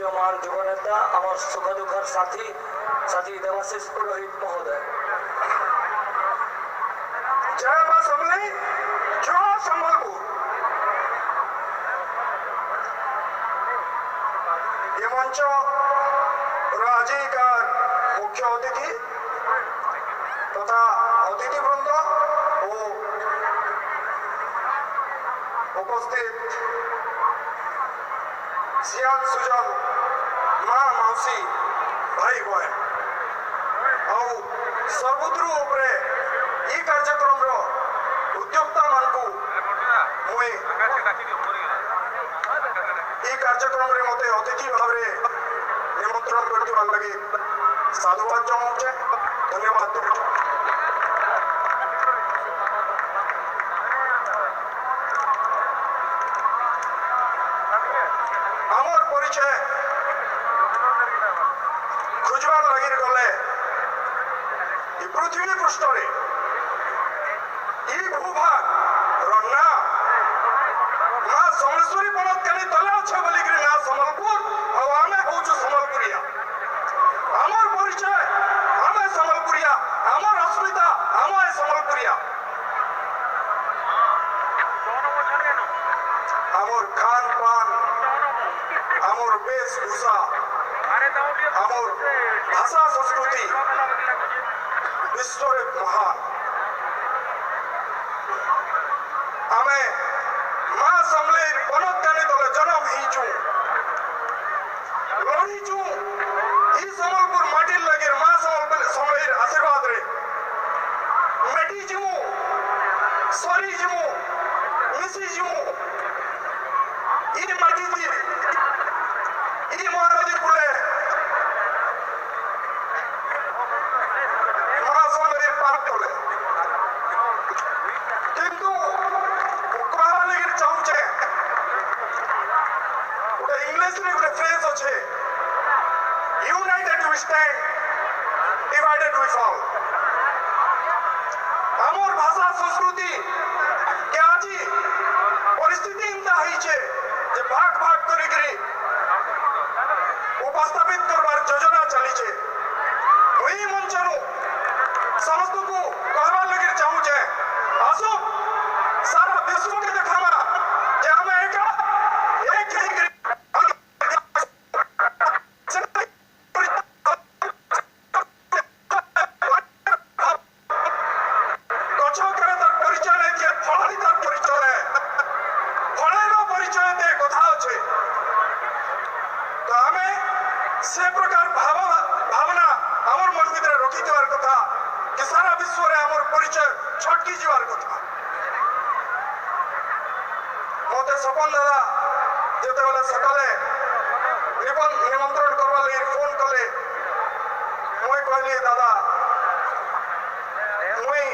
उदीयमान युवनेता आम सुख दुखर साथी साथी देवाशीष पुरोहित महोदय। जय मां समले, जय संबलपुर। ये मंच आजिकार मुख्य अतिथि तथा अतिथि वृंद और उपस्थित सियान सुजन माँ मौसी भाई बहन और सर्वोत्तम उपरे ये कार्यक्रम उद्योक्ता मानकु मुई ये कार्यक्रम रे मते अतिथि भाव निमंत्रण करथिबा लागि साधुवाद जनाउछे, धन्यवाद देउछे। आमर परिचय खोजबार लगी गले पृथ्वी पृष्ठ भूभाग रन्ना माँ समलेश्वरी पड़तकानी तले अच्छे बोलिक ना संबलपुर और आमे होचु संबलपुरिया। आमर परिचय आमे संबलपुरिया, आमर अस्मिता आमे संबलपुरिया। आमर खान पान, आमर वेशभूषा, आमर भाषा संस्कृति विश्व महान। आमे माँ समले पनतकानी तले जन्म हीचु लड़ीचु ई संबलपुर माटी लगे माँ समले आशीर्वाद रे मेटी जिमु सरी जिमु मिसी जिमु ई माटी दी ई महानदी कुले माँ समले पार तले किंतु कहवा लगे चाहूचे गोटे इंग्लिश रे गोटे फ्रेज अच्छे united we stand divided we fall. आमर भाषा संस्कृति के आज परिस्थिति इंता होइछे जे भाग भाग करी उपस्थापित करबार योजना चलीछे। वही मंचनु समस्त को कहवा लगे चाहूचे आसो सारा विश्व के देखावा जे हमें एक से प्रकार भावना आमर मन भीतर रखी देवार कथा कि सारा विश्व रे आमर परिचय छटकी जीवार कथा। मते सपन दादा जेते बेला सकाले निमंत्रण करवा लगी फोन कले मुई कहली दादा मुई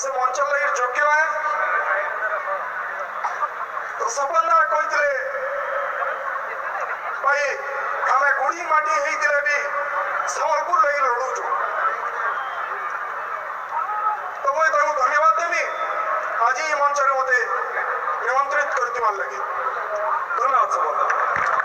से मंच लगी योग्य है तो सपन दादा कहते भाई हमें गुड़ी माटी होते भी संबलपुर लगी लड़ुचु तो मुझे धन्यवाद देवी आज ये मंच मत निमंत्रित कर लगी। धन्यवाद सपन।